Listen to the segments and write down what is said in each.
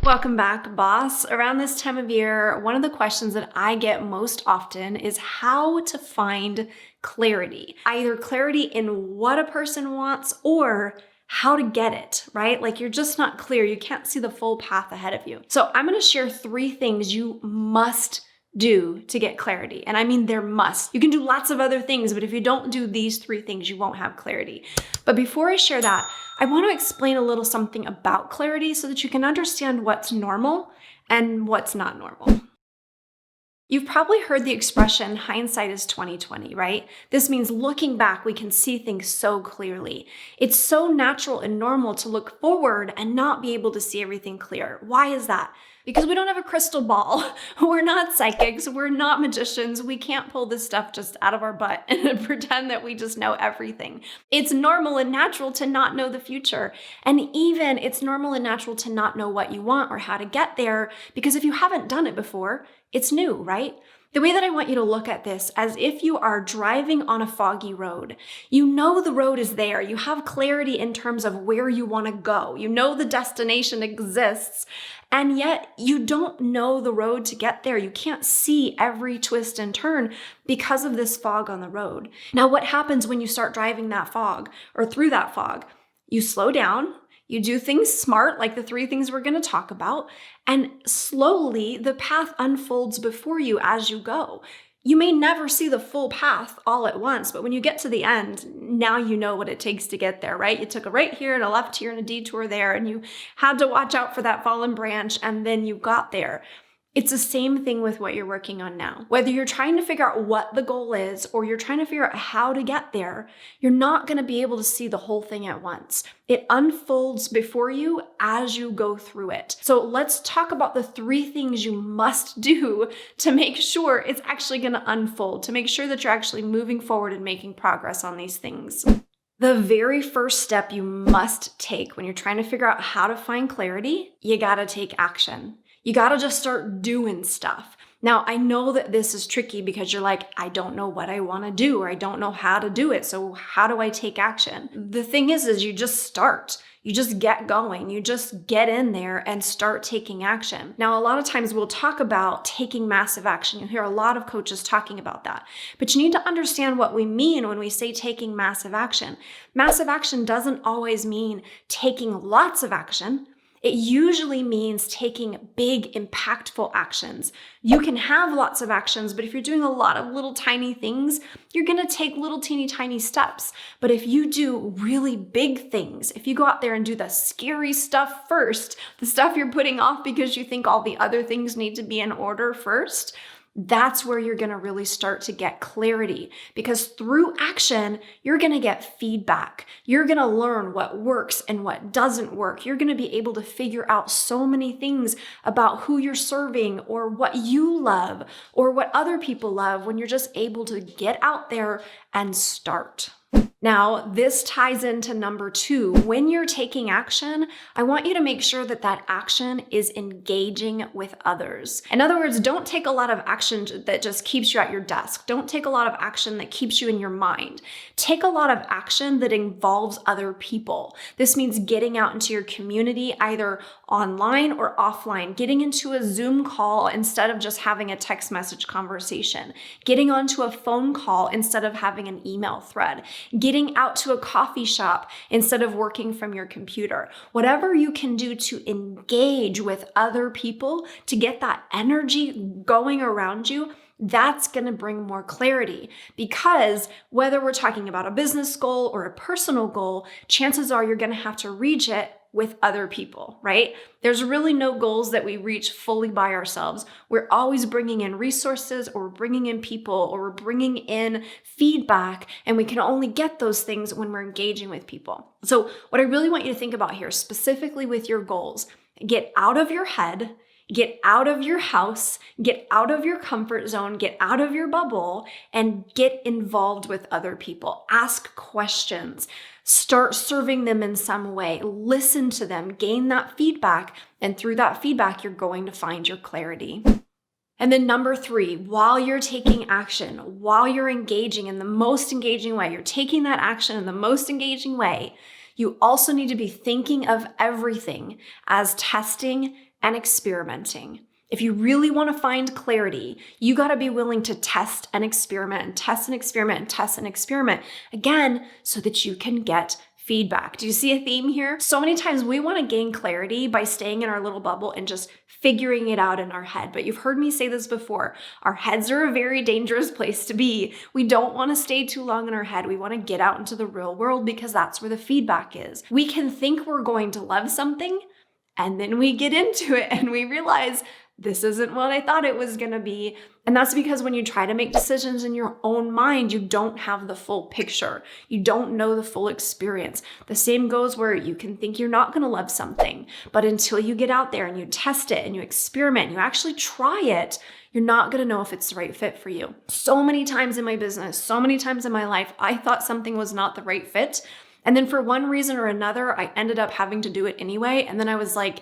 Welcome back, boss. Around this time of year, one of the questions that I get most often is how to find clarity. Either clarity in what a person wants or how to get it, right? Like you're just not clear. You can't see the full path ahead of you. So I'm going to share 3 things you must do to get clarity. And I mean, there must. You can do lots of other things, but if you don't do these 3 things, you won't have clarity. But before I share that, I want to explain a little something about clarity so that you can understand what's normal and what's not normal. You've probably heard the expression hindsight is 20/20, right? This means looking back, we can see things so clearly. It's so natural and normal to look forward and not be able to see everything clear. Why is that? Because we don't have a crystal ball. We're not psychics. We're not magicians. We can't pull this stuff just out of our butt and pretend that we just know everything. It's normal and natural to not know the future. And even it's normal and natural to not know what you want or how to get there, because if you haven't done it before, it's new, right? The way that I want you to look at this as if you are driving on a foggy road. You know the road is there. You have clarity in terms of where you want to go. You know the destination exists, and yet you don't know the road to get there. You can't see every twist and turn because of this fog on the road. Now, what happens when you start driving that fog or through that fog? You slow down. You do things smart, like the 3 things we're going to talk about, and slowly the path unfolds before you as you go. You may never see the full path all at once, but when you get to the end, now you know what it takes to get there, right? You took a right here and a left here and a detour there, and you had to watch out for that fallen branch, and then you got there. It's the same thing with what you're working on now. Whether you're trying to figure out what the goal is or you're trying to figure out how to get there, you're not going to be able to see the whole thing at once. It unfolds before you as you go through it. So let's talk about the 3 things you must do to make sure it's actually going to unfold, to make sure that you're actually moving forward and making progress on these things. The very first step you must take when you're trying to figure out how to find clarity, you got to take action. You got to just start doing stuff. Now, I know that this is tricky because you're like, I don't know what I want to do or I don't know how to do it. So how do I take action? The thing is you just start. You just get going. You just get in there and start taking action. Now, a lot of times we'll talk about taking massive action. You'll hear a lot of coaches talking about that. But you need to understand what we mean when we say taking massive action. Massive action doesn't always mean taking lots of action. It usually means taking big, impactful actions. You can have lots of actions, but if you're doing a lot of little tiny things, you're going to take little teeny tiny steps. But if you do really big things, if you go out there and do the scary stuff first, the stuff you're putting off because you think all the other things need to be in order first, that's where you're going to really start to get clarity, because through action, you're going to get feedback. You're going to learn what works and what doesn't work. You're going to be able to figure out so many things about who you're serving or what you love or what other people love when you're just able to get out there and start. Now, this ties into number 2. When you're taking action, I want you to make sure that that action is engaging with others. In other words, don't take a lot of action that just keeps you at your desk. Don't take a lot of action that keeps you in your mind. Take a lot of action that involves other people. This means getting out into your community, either online or offline, getting into a Zoom call instead of just having a text message conversation, getting onto a phone call instead of having an email thread, getting out to a coffee shop instead of working from your computer. Whatever you can do to engage with other people, to get that energy going around you, that's going to bring more clarity, because whether we're talking about a business goal or a personal goal, chances are you're going to have to reach it with other people, right? There's really no goals that we reach fully by ourselves. We're always bringing in resources, or we're bringing in people, or we're bringing in feedback, and we can only get those things when we're engaging with people. So what I really want you to think about here, specifically with your goals, get out of your head, get out of your house, get out of your comfort zone, get out of your bubble, and get involved with other people. Ask questions. Start serving them in some way. Listen to them. Gain that feedback. And through that feedback, you're going to find your clarity. And then number 3, while you're taking action, while you're engaging in the most engaging way, you're taking that action in the most engaging way, you also need to be thinking of everything as testing and experimenting. If you really want to find clarity, you got to be willing to test and experiment and test and experiment and test and experiment again, so that you can get feedback. Do you see a theme here? So many times we want to gain clarity by staying in our little bubble and just figuring it out in our head. But you've heard me say this before. Our heads are a very dangerous place to be. We don't want to stay too long in our head. We want to get out into the real world because that's where the feedback is. We can think we're going to love something, and then we get into it and we realize this isn't what I thought it was going to be. And that's because when you try to make decisions in your own mind, you don't have the full picture. You don't know the full experience. The same goes where you can think you're not going to love something, but until you get out there and you test it and you experiment, and you actually try it, you're not going to know if it's the right fit for you. So many times in my business, so many times in my life, I thought something was not the right fit. And then for one reason or another, I ended up having to do it anyway. And then I was like,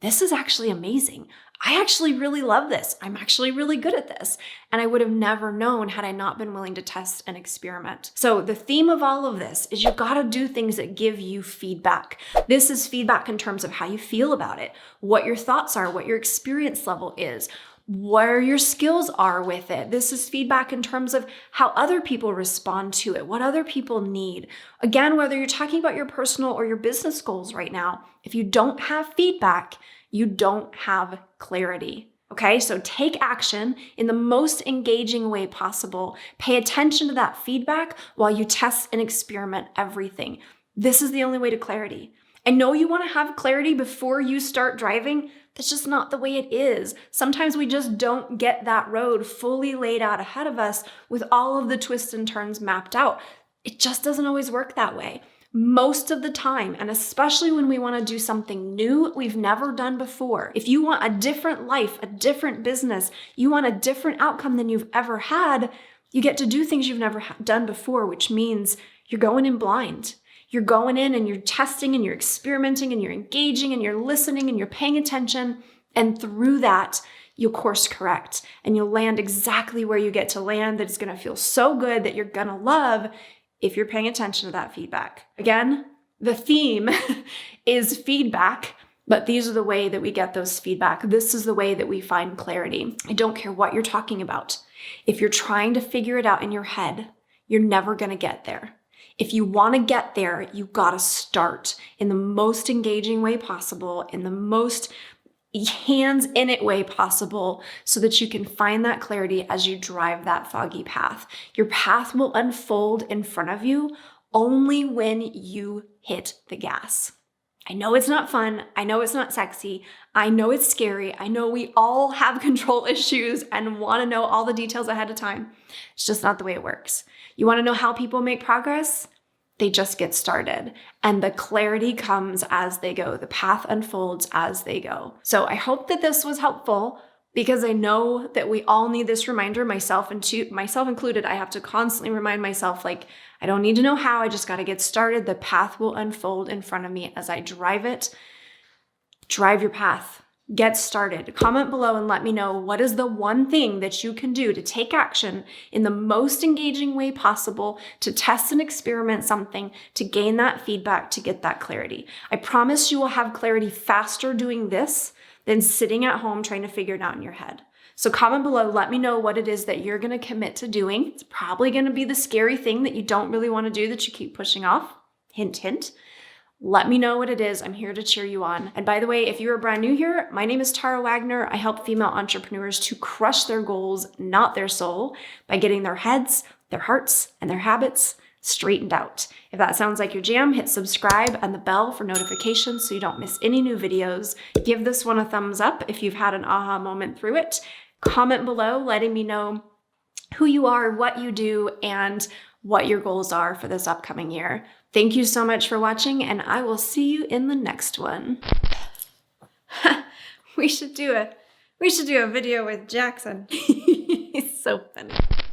this is actually amazing. I actually really love this. I'm actually really good at this. And I would have never known had I not been willing to test and experiment. So the theme of all of this is you've got to do things that give you feedback. This is feedback in terms of how you feel about it, what your thoughts are, what your experience level is, where your skills are with it. This is feedback in terms of how other people respond to it, what other people need. Again, whether you're talking about your personal or your business goals right now, if you don't have feedback, you don't have clarity. Okay, so take action in the most engaging way possible. Pay attention to that feedback while you test and experiment everything. This is the only way to clarity. I know you want to have clarity before you start driving. That's just not the way it is. Sometimes we just don't get that road fully laid out ahead of us with all of the twists and turns mapped out. It just doesn't always work that way. Most of the time, and especially when we want to do something new we've never done before. If you want a different life, a different business, you want a different outcome than you've ever had, you get to do things you've never done before, which means you're going in blind. You're going in and you're testing and you're experimenting and you're engaging and you're listening and you're paying attention. And through that, you'll course correct and you'll land exactly where you get to land, that it's going to feel so good that you're going to love if you're paying attention to that feedback. Again, the theme is feedback, but these are the way that we get those feedback. This is the way that we find clarity. I don't care what you're talking about. If you're trying to figure it out in your head, you're never going to get there. If you want to get there, you got to start in the most engaging way possible, in the most hands in it way possible, so that you can find that clarity as you drive that foggy path. Your path will unfold in front of you only when you hit the gas. I know it's not fun. I know it's not sexy. I know it's scary. I know we all have control issues and want to know all the details ahead of time. It's just not the way it works. You want to know how people make progress? They just get started, and the clarity comes as they go. The path unfolds as they go. So I hope that this was helpful, because I know that we all need this reminder, myself included. I have to constantly remind myself, like, I don't need to know how, I just got to get started. The path will unfold in front of me as I drive it. Drive your path. Get started. Comment below and let me know, what is the one thing that you can do to take action in the most engaging way possible to test and experiment something, to gain that feedback, to get that clarity. I promise you will have clarity faster doing this than sitting at home trying to figure it out in your head. So comment below, let me know what it is that you're going to commit to doing. It's probably going to be the scary thing that you don't really want to do, that you keep pushing off. Hint, hint. Let me know what it is. I'm here to cheer you on. And by the way, if you're brand new here, my name is Tara Wagner. I help female entrepreneurs to crush their goals, not their soul, by getting their heads, their hearts, and their habits straightened out. If that sounds like your jam, hit subscribe and the bell for notifications so you don't miss any new videos. Give this one a thumbs up if you've had an aha moment through it. Comment below letting me know who you are, what you do, and what your goals are for this upcoming year. Thank you so much for watching, and I will see you in the next one. We should do a video with Jackson. He's so funny.